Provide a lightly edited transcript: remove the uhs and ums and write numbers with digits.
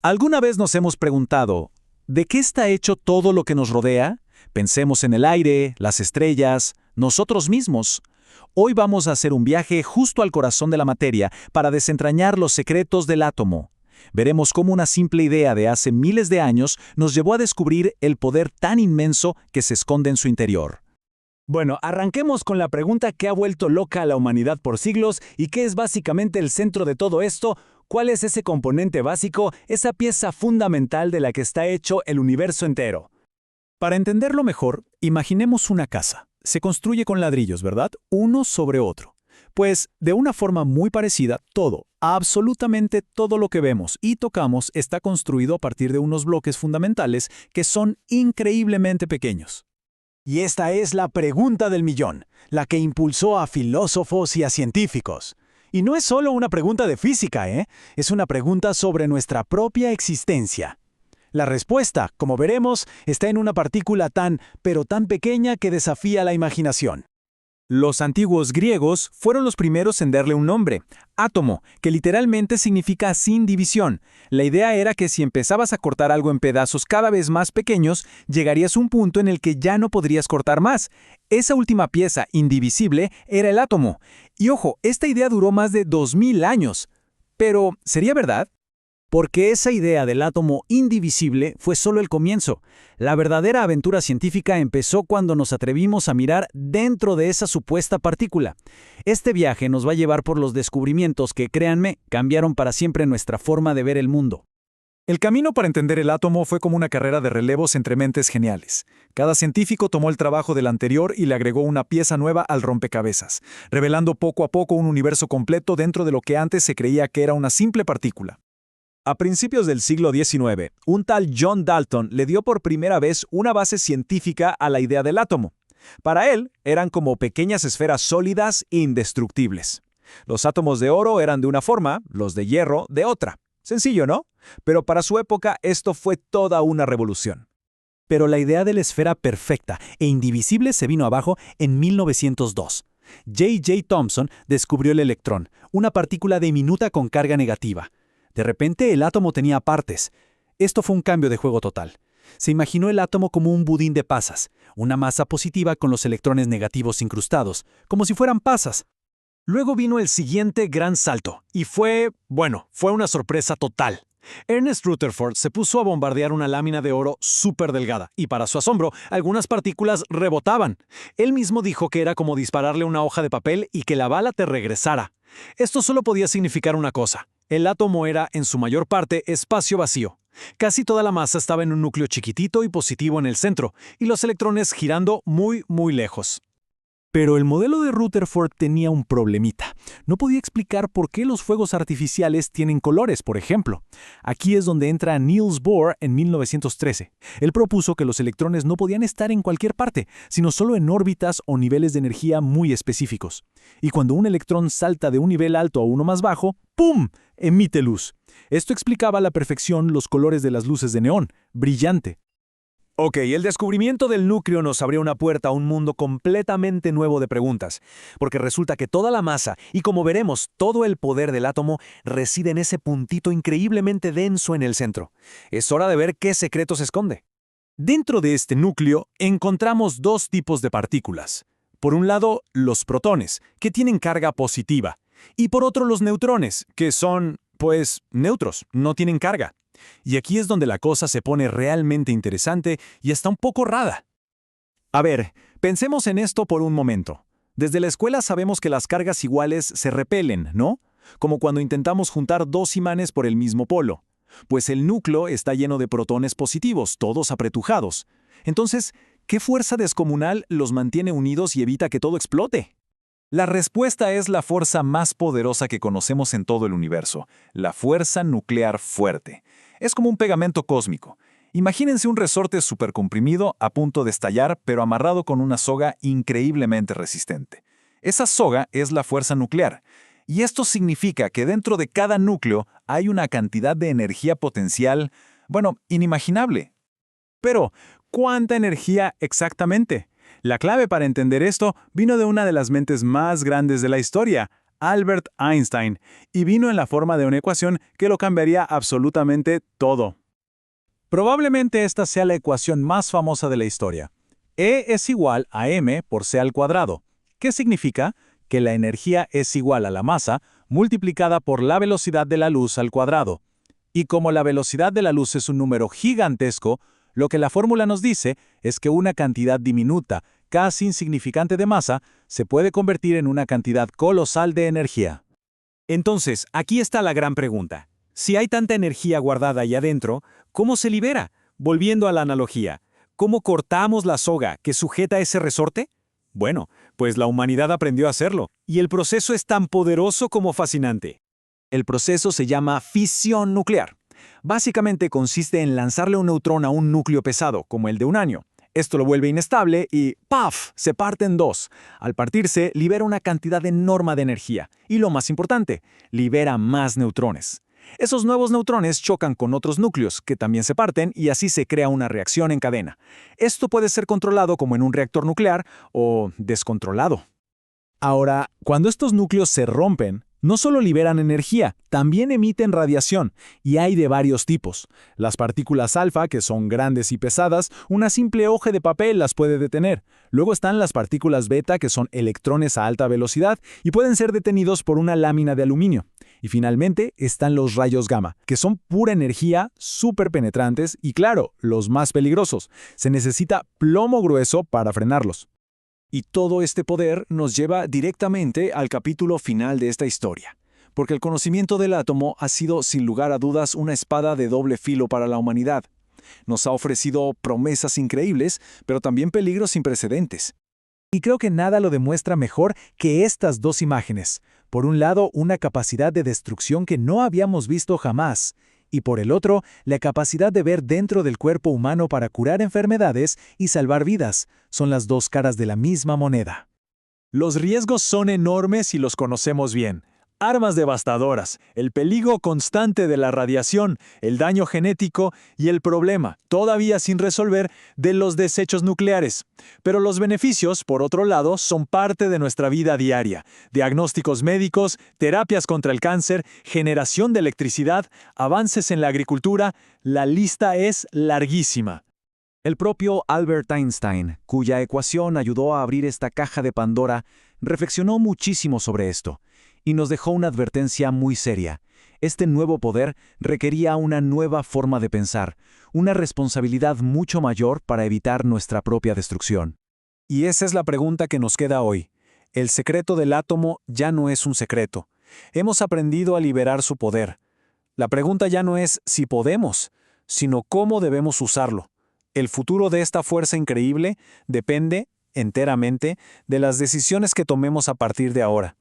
¿Alguna vez nos hemos preguntado, ¿de qué está hecho todo lo que nos rodea? Pensemos en el aire, las estrellas, nosotros mismos. Hoy vamos a hacer un viaje justo al corazón de la materia para desentrañar los secretos del átomo. Veremos cómo una simple idea de hace miles de años nos llevó a descubrir el poder tan inmenso que se esconde en su interior. Bueno, arranquemos con la pregunta que ha vuelto loca a la humanidad por siglos y que es básicamente el centro de todo esto. ¿Cuál es ese componente básico, esa pieza fundamental de la que está hecho el universo entero? Para entenderlo mejor, imaginemos una casa. Se construye con ladrillos, ¿verdad? Uno sobre otro. Pues, de una forma muy parecida, todo, absolutamente todo lo que vemos y tocamos está construido a partir de unos bloques fundamentales que son increíblemente pequeños. Y esta es la pregunta del millón, la que impulsó a filósofos y a científicos. Y no es solo una pregunta de física, es una pregunta sobre nuestra propia existencia. La respuesta, como veremos, está en una partícula pero tan pequeña que desafía la imaginación. Los antiguos griegos fueron los primeros en darle un nombre, átomo, que literalmente significa sin división. La idea era que si empezabas a cortar algo en pedazos cada vez más pequeños, llegarías a un punto en el que ya no podrías cortar más. Esa última pieza indivisible era el átomo. Y ojo, esta idea duró más de 2000 años. Pero, ¿sería verdad? Porque esa idea del átomo indivisible fue solo el comienzo. La verdadera aventura científica empezó cuando nos atrevimos a mirar dentro de esa supuesta partícula. Este viaje nos va a llevar por los descubrimientos que, créanme, cambiaron para siempre nuestra forma de ver el mundo. El camino para entender el átomo fue como una carrera de relevos entre mentes geniales. Cada científico tomó el trabajo del anterior y le agregó una pieza nueva al rompecabezas, revelando poco a poco un universo completo dentro de lo que antes se creía que era una simple partícula. A principios del siglo XIX, un tal John Dalton le dio por primera vez una base científica a la idea del átomo. Para él, eran como pequeñas esferas sólidas e indestructibles. Los átomos de oro eran de una forma, los de hierro de otra. Sencillo, ¿no? Pero para su época esto fue toda una revolución. Pero la idea de la esfera perfecta e indivisible se vino abajo en 1902. J.J. Thomson descubrió el electrón, una partícula diminuta con carga negativa. De repente el átomo tenía partes. Esto fue un cambio de juego total. Se imaginó el átomo como un budín de pasas, una masa positiva con los electrones negativos incrustados, como si fueran pasas. Luego vino el siguiente gran salto, y fue una sorpresa total. Ernest Rutherford se puso a bombardear una lámina de oro súper delgada, y para su asombro, algunas partículas rebotaban. Él mismo dijo que era como dispararle una hoja de papel y que la bala te regresara. Esto solo podía significar una cosa. El átomo era, en su mayor parte, espacio vacío. Casi toda la masa estaba en un núcleo chiquitito y positivo en el centro, y los electrones girando muy, muy lejos. Pero el modelo de Rutherford tenía un problemita. No podía explicar por qué los fuegos artificiales tienen colores, por ejemplo. Aquí es donde entra Niels Bohr en 1913. Él propuso que los electrones no podían estar en cualquier parte, sino solo en órbitas o niveles de energía muy específicos. Y cuando un electrón salta de un nivel alto a uno más bajo, ¡pum!, emite luz. Esto explicaba a la perfección los colores de las luces de neón, brillante. Ok, el descubrimiento del núcleo nos abrió una puerta a un mundo completamente nuevo de preguntas, porque resulta que toda la masa, y como veremos, todo el poder del átomo reside en ese puntito increíblemente denso en el centro. Es hora de ver qué secreto se esconde. Dentro de este núcleo encontramos dos tipos de partículas. Por un lado, los protones, que tienen carga positiva, y por otro los neutrones, que son, neutros, no tienen carga. Y aquí es donde la cosa se pone realmente interesante y hasta un poco rara. A ver, pensemos en esto por un momento. Desde la escuela sabemos que las cargas iguales se repelen, ¿no? Como cuando intentamos juntar dos imanes por el mismo polo. Pues el núcleo está lleno de protones positivos, todos apretujados. Entonces, ¿qué fuerza descomunal los mantiene unidos y evita que todo explote? La respuesta es la fuerza más poderosa que conocemos en todo el universo, la fuerza nuclear fuerte. Es como un pegamento cósmico. Imagínense un resorte supercomprimido a punto de estallar, pero amarrado con una soga increíblemente resistente. Esa soga es la fuerza nuclear. Y esto significa que dentro de cada núcleo hay una cantidad de energía potencial, inimaginable. Pero, ¿cuánta energía exactamente? La clave para entender esto vino de una de las mentes más grandes de la historia, Albert Einstein, y vino en la forma de una ecuación que lo cambiaría absolutamente todo. Probablemente esta sea la ecuación más famosa de la historia. E es igual a m por c al cuadrado, que significa que la energía es igual a la masa multiplicada por la velocidad de la luz al cuadrado. Y como la velocidad de la luz es un número gigantesco, lo que la fórmula nos dice es que una cantidad diminuta, casi insignificante de masa, se puede convertir en una cantidad colosal de energía. Entonces, aquí está la gran pregunta. Si hay tanta energía guardada ahí adentro, ¿cómo se libera? Volviendo a la analogía, ¿cómo cortamos la soga que sujeta ese resorte? Bueno, pues la humanidad aprendió a hacerlo, y el proceso es tan poderoso como fascinante. El proceso se llama fisión nuclear. Básicamente consiste en lanzarle un neutrón a un núcleo pesado, como el de uranio. Esto lo vuelve inestable y ¡paf!, se parte en dos. Al partirse, libera una cantidad enorme de energía. Y lo más importante, libera más neutrones. Esos nuevos neutrones chocan con otros núcleos, que también se parten, y así se crea una reacción en cadena. Esto puede ser controlado como en un reactor nuclear o descontrolado. Ahora, cuando estos núcleos se rompen, no solo liberan energía, también emiten radiación, y hay de varios tipos. Las partículas alfa, que son grandes y pesadas, una simple hoja de papel las puede detener. Luego están las partículas beta, que son electrones a alta velocidad y pueden ser detenidos por una lámina de aluminio. Y finalmente están los rayos gamma, que son pura energía, súper penetrantes y, claro, los más peligrosos. Se necesita plomo grueso para frenarlos. Y todo este poder nos lleva directamente al capítulo final de esta historia, porque el conocimiento del átomo ha sido sin lugar a dudas una espada de doble filo para la humanidad. Nos ha ofrecido promesas increíbles, pero también peligros sin precedentes. Y creo que nada lo demuestra mejor que estas dos imágenes. Por un lado, una capacidad de destrucción que no habíamos visto jamás, y por el otro, la capacidad de ver dentro del cuerpo humano para curar enfermedades y salvar vidas. Son las dos caras de la misma moneda. Los riesgos son enormes y los conocemos bien. Armas devastadoras, el peligro constante de la radiación, el daño genético y el problema, todavía sin resolver, de los desechos nucleares. Pero los beneficios, por otro lado, son parte de nuestra vida diaria. Diagnósticos médicos, terapias contra el cáncer, generación de electricidad, avances en la agricultura, la lista es larguísima. El propio Albert Einstein, cuya ecuación ayudó a abrir esta caja de Pandora, reflexionó muchísimo sobre esto y nos dejó una advertencia muy seria. Este nuevo poder requería una nueva forma de pensar, una responsabilidad mucho mayor para evitar nuestra propia destrucción. Y esa es la pregunta que nos queda hoy. El secreto del átomo ya no es un secreto. Hemos aprendido a liberar su poder. La pregunta ya no es si podemos, sino cómo debemos usarlo. El futuro de esta fuerza increíble depende, enteramente, de las decisiones que tomemos a partir de ahora.